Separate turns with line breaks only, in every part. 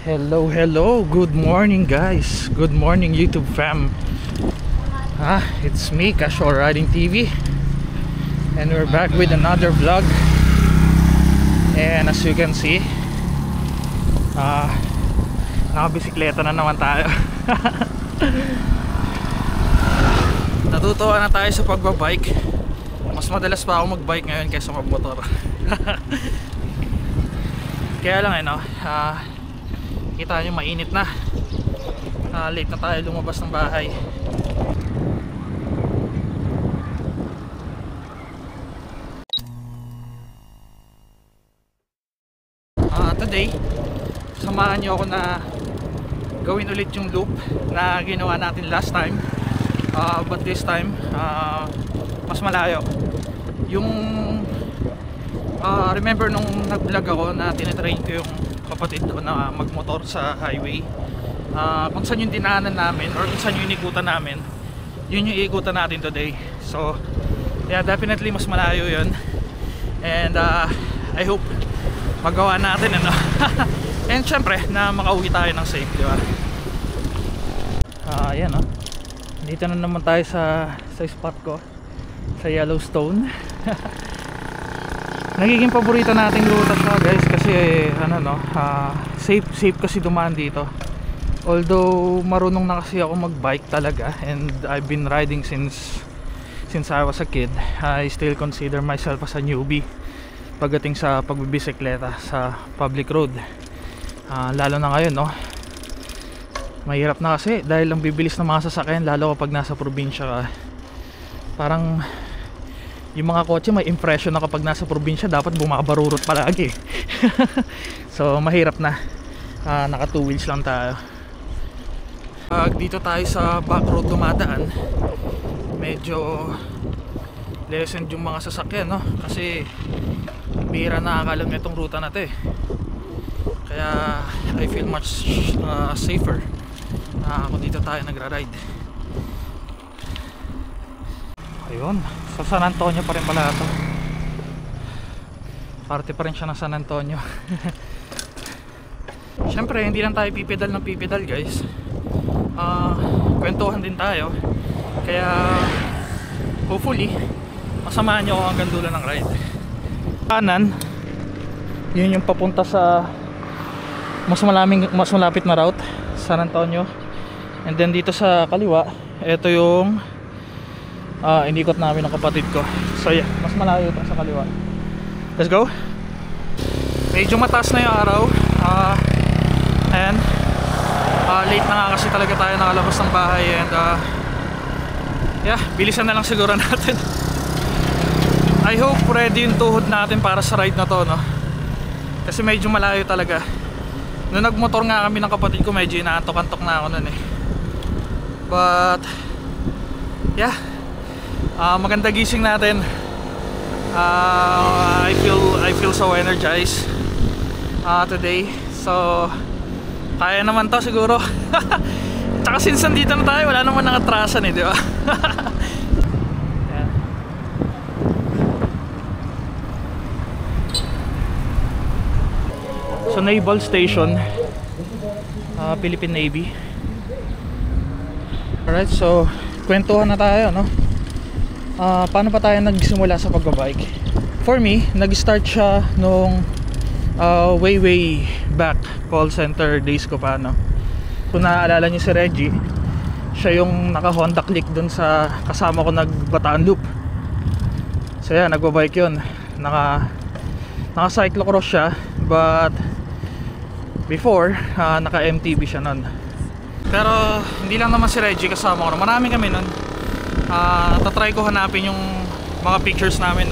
Hello, good morning guys. Good morning YouTube fam. It's me, Casual Riding TV. And we're back with another vlog. And as you can see, nakabisikleta na naman tayo. Natutuwa na tayo sa pagbabike. Mas madalas pa ako magbike ngayon kaysa magmotor. Kaya lang kita nyo mainit na. Late na tayo lumabas ng bahay. Today samahan nyo ako na gawin ulit yung loop na ginawa natin last time, but this time mas malayo. Yung remember nung nag-vlog ako na tinitrain ko yung kapatid ko na magmotor sa highway, kung saan yung dinaanan namin or kung saan yung inikutan namin, yun yung iikutan natin today. So yeah, definitely mas malayo yun. And I hope magawa natin and syempre na makauwi tayo ng safe, di ba? Ayan dito na naman tayo sa spot ko sa Yellowstone. Nagiging paborito nating ruta siya guys kasi safe kasi dumaan dito. Although marunong na kasi ako magbike talaga and I've been riding since I was a kid, I still consider myself as a newbie pagdating sa pagbibisikleta sa public road. Lalo na ngayon mahirap na kasi dahil ang bibilis ng mga sasakyan, lalo kapag nasa probinsya ka. Parang yung mga kotse may impression na kapag nasa probinsya dapat bumabarurot palagi. So mahirap na. Naka 2 wheels lang tayo. Dito tayo sa back road dumadaan, medyo lessened yung mga sasakyan kasi bihira na akalam itong ruta na to kaya I feel much safer kung dito tayo nagra-ride. Ayun, sa San Antonio pa rin pala ito. Parte pa rin siya ng San Antonio. Siyempre hindi lang tayo pipedal ng pipedal guys, kwentuhan din tayo. Kaya hopefully masamahan nyo ako hanggang dulo ng ride. Kanan, yun yung papunta sa mas malapit na route, San Antonio. And then dito sa kaliwa, ito yung inikot namin ng kapatid ko. So yeah, mas malayo ito sa kaliwa. Let's go. Medyo mataas na yung araw, and late na nga kasi talaga tayo nakalabas ng bahay. And yeah, bilisan na lang siguro natin. I hope ready yung tuhod natin para sa ride na to kasi medyo malayo talaga. Nung nagmotor nga kami ng kapatid ko, medyo inaantok-antok na ako nun but yeah, maganda gising natin. I feel so energized today. So kaya naman to siguro. Tsaka since nandito na tayo, wala naman nangatrasan di ba? So Naval Station, Philippine Navy. Alright, so kwentuhan na tayo paano pa tayo nagsimula sa pagbabike? For me, nag-start siya nung way back call center days ko pa Kung naaalala niyo si Reggie, siya yung naka Honda Click dun sa kasama ko nag-Bataan Loop. So yeah, nagbabike yun. Naka cyclocross siya, but before naka MTB siya nun. Pero hindi lang naman si Reggie kasama ko, marami kami nun. Tatry ko hanapin yung mga pictures namin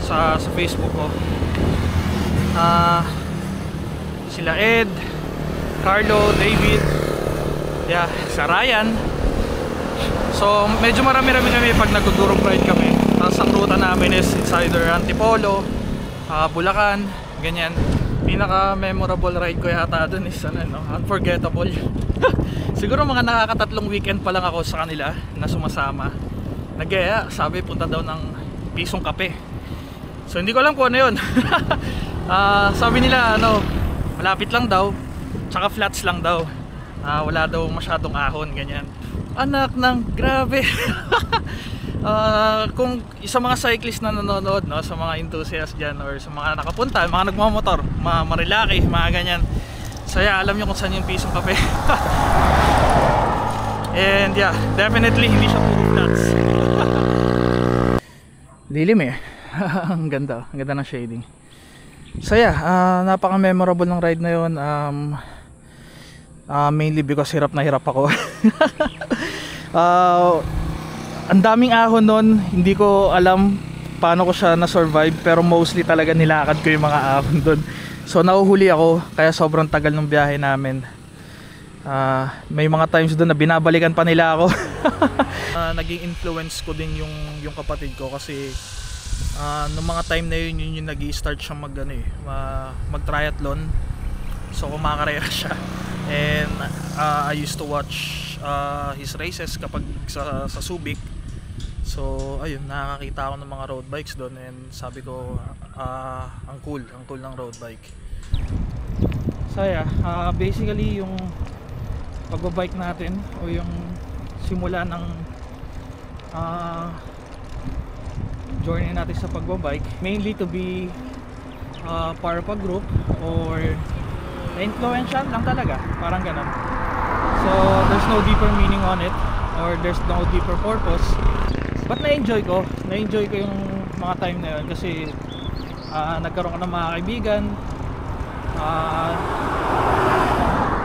sa Facebook ko. Sila Ed, Carlo, David, yeah, sa Ryan. So medyo marami-rami kami pag nag-group ride kami. Tapos ang ruta namin is it's either Antipolo, Bulacan, ganyan. Pinaka-memorable ride ko yata dun is unforgettable. Siguro mga nakakatatlong weekend pa lang ako sa kanila na sumasama. Nagaya, sabi punta daw ng pisong kape. So hindi ko alam kung ano yun. Sabi nila malapit lang daw. Tsaka flats lang daw. Wala daw masyadong ahon, ganyan. Anak ng grabe. Kung sa mga cyclist na nanonood, no, sa mga enthusiast dyan, or sa mga nakapunta, mga nagmamotor, mga marilaki, mga ganyan. So yeah, alam nyo kung saan yung pisong kape. And yeah, definitely hindi siya puro flats. Lilim eh. Ang ganda ng shading. So yeah, napaka-memorable ng ride na yun. Mainly because hirap na hirap ako. Ang daming ahon nun, hindi ko alam paano ko siya na-survive, pero mostly talaga nilakad ko yung mga ahon dun. So nahuhuli ako, kaya sobrang tagal ng biyahe namin. May mga times doon na binabalikan pa nila ako. Naging influence ko din yung kapatid ko, kasi noong mga time na yun yung nag-i-start siya mag-triathlon. So kumakarera siya. And I used to watch his races kapag sa Subic. So ayun, nakakita ako ng mga road bikes doon, and sabi ko ang cool ng road bike. So yeah, basically yung pagbabike natin, o yung simula ng journey natin sa pagbabike, mainly to be part of a group, or influential lang talaga, parang ganun. So there's no deeper meaning on it, or there's no deeper purpose, but na-enjoy ko yung mga time na yun, kasi nagkaroon ko ng mga kaibigan.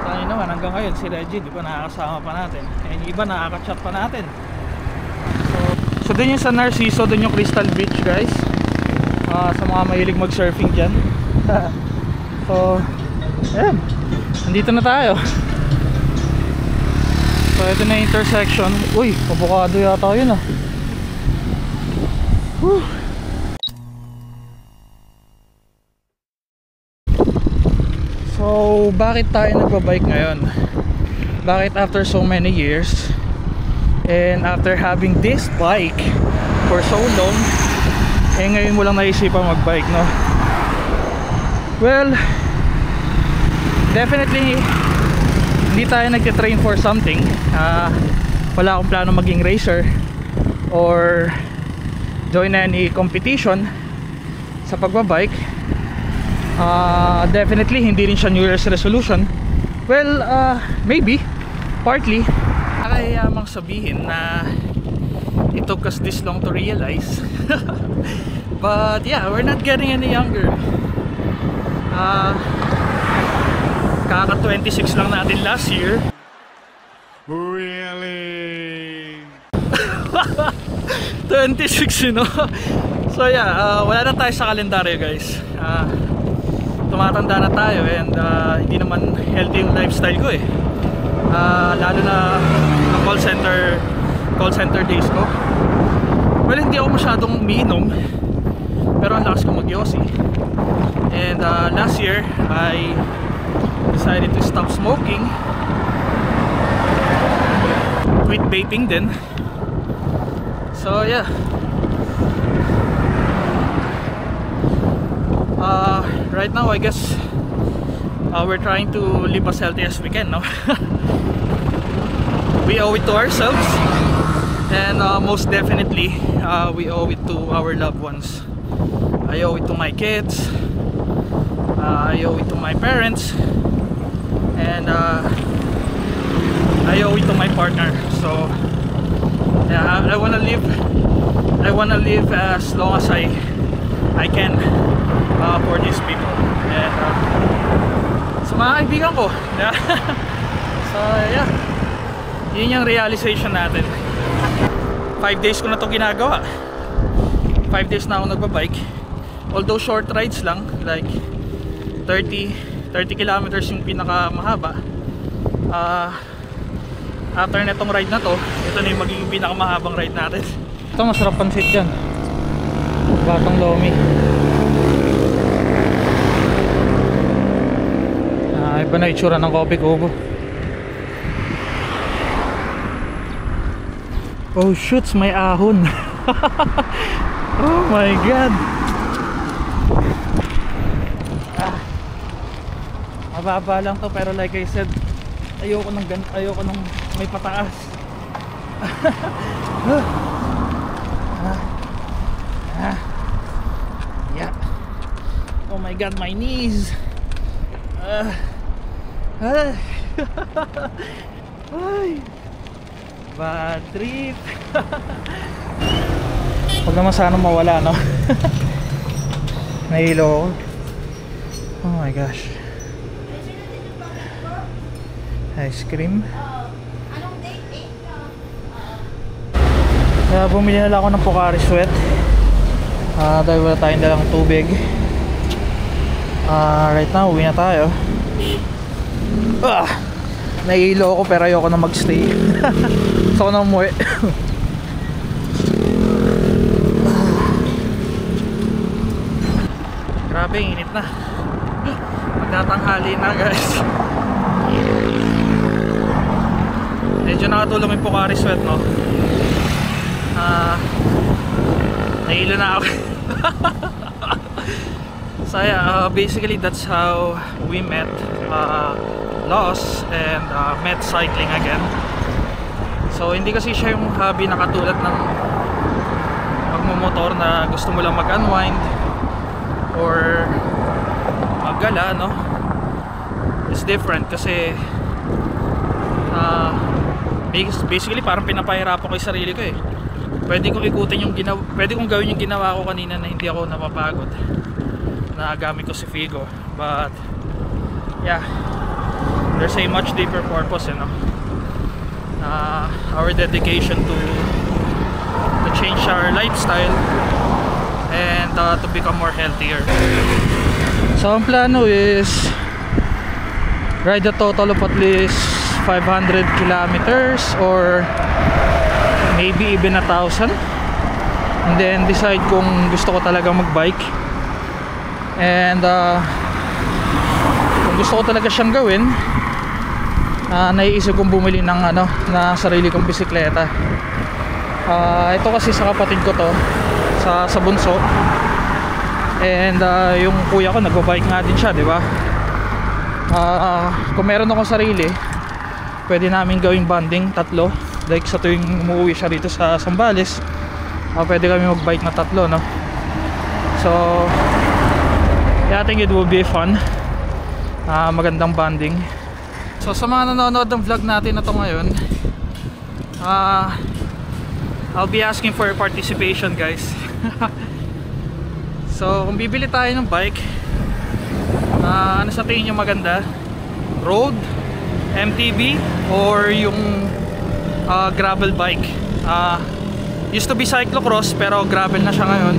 Tayo naman hanggang ngayon, si Reggie di pa nakakasama pa natin, and iba nakaka-chat pa natin. So dun yung sa Narciso, dun yung Crystal Beach, guys. Sa mga mahilig mag-surfing dyan. So ayan, nandito na tayo. So ito na yung intersection. Uy, avocado yata yun ah. Whew. So bakit tayo nagbabike ngayon? Bakit after so many years, and after having this bike for so long, ngayon mo lang naisipan magbike, no? Well, definitely hindi tayo nagtitrain for something. Wala akong plano maging racer or join any competition sa pagbabike. Definitely hindi rin siya New Year's resolution. Well, maybe partly. Nakakayamang sabihin na it took us this long to realize. But yeah, we're not getting any younger. Kaka 26 lang natin last year. Really? 26, you know. So yeah, wala na tayo sa kalendaryo, guys. Tumatanda na tayo, and hindi naman healthy yung lifestyle ko eh. Lalo na ng call center days ko. Well, hindi ako masyadong umiinom, pero ang lakas ko mag-yosi. And last year I decided to stop smoking, quit vaping din. So yeah, right now I guess we're trying to live as healthy as we can, no? We owe it to ourselves, and most definitely we owe it to our loved ones. I owe it to my kids, I owe it to my parents, and I owe it to my partner. So yeah, I wanna live as long as I can for these people, and sa mga kaibigan ko. So yeah, yun yung realization natin. 5 days ko na to ginagawa. 5 days na ako nagbabike, although short rides lang, like 30 kilometers yung pinaka mahaba. After netong ride na to, ito na yung magiging pinaka mahabang ride natin. Ito masarap pansit dyan, Batang Lomi. Iba na itsura ng Coffee Kubo. Oh shoots, may ahon. Oh my god. Mababa lang to, pero like I said, ayoko ng may pataas. Yeah. Oh my god, my knees. Ay, bad trip. Huwag naman sana mawala, no? Nahilo ako. Oh my gosh. Ice cream. Kaya bumili na lang ako ng Pocari Sweat. Dahil wala tayong dalang tubig. Right now, uwi na tayo. Nahihilo ako pero ayoko na magstay. Gusto ko na umuwi. Grabe, init na. Magtatanghali na, guys. Medyo nakatulong yung Pocari Sweat, no? Nahilo na ako. So yeah, basically that's how we met Lost and met cycling again. So hindi kasi siya yung hobby na katulad ng magmumotor na gusto mo lang mag-unwind or maggala, no? It's different kasi basically parang pinapahirapan ko yung sarili ko eh. Pwede kong ikutin yung pwede kong gawin yung ginawa ko kanina na hindi ako napapagod. Nagamit ko si Figo, but yeah, there's a much deeper purpose, you know. Our dedication to change our lifestyle and to become more healthier. So ang plano is ride a total of at least 500 kilometers or maybe even 1,000, and then decide kung gusto ko talaga magbike. And kung gusto ko talaga siyang gawin, naiisip kong bumili ng na sarili kong bisikleta. Ito kasi sa kapatid ko to, sa bunso. And yung kuya ko nagba-bike nga din siya, di ba? Kung meron akong sarili, pwede namin gawing bonding, tatlo. Like sa tuwing umuwi siya dito sa Zambales, pwede kami magbike na tatlo, no? So yeah, I think it will be fun. Magandang bonding. So sa mga nanonood ng vlog natin na to ngayon, I'll be asking for your participation, guys. So kung bibili tayo ng bike, ano sa tingin nyo maganda? Road, MTB, or yung gravel bike? Used to be cyclocross pero gravel na siya ngayon.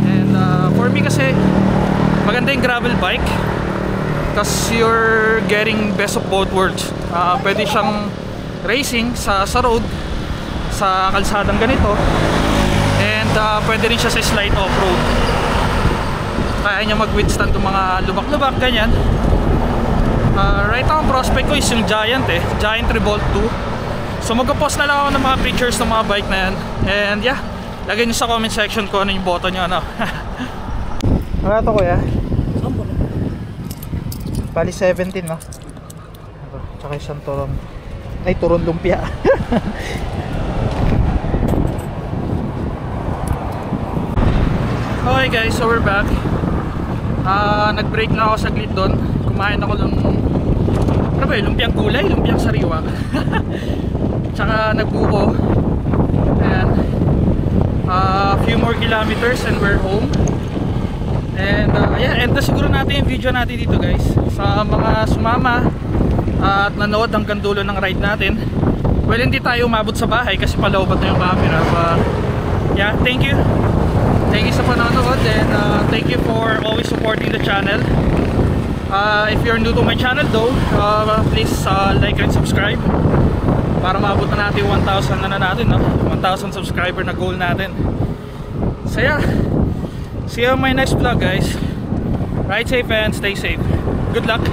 And for me kasi maganda yung gravel bike kasi you're getting best of both worlds. Pwede siyang racing sa road, sa kalsadang ganito, and pwede rin siya sa slight off-road. Kaya niya mag-withstand ng mga lubak-lubak, ganyan. Right now ang prospect ko is yung Giant Revolt 2. So magpo-post na lang ako ng mga pictures ng mga bike na yan. And yeah, lagay nyo sa comment section ko ano yung boto nyo, ano. Ano ito, kuya? Bali 17, no? Tsaka isang turon. Ay, turon lumpia. Okay guys, so we're back. Nag-break na ako saglit doon. Kumain ako ng ano ba, lumpiang gulay, lumpiang sariwa. Tsaka nagbuko. Ayan. A few more kilometers and we're home. And yeah, end na siguro natin yung video natin dito, guys. Sa mga sumama at nanood hanggang dulo ng ride natin. Well, hindi tayo umabot sa bahay kasi paloobat na yung camera. But yeah, thank you. Thank you sa panonood, and thank you for always supporting the channel. If you're new to my channel though, please like and subscribe para maabot na natin 1,000 na natin, no? 1,000 subscriber na goal natin. So yeah, see you on my next vlog, guys. Ride safe and stay safe. Good luck.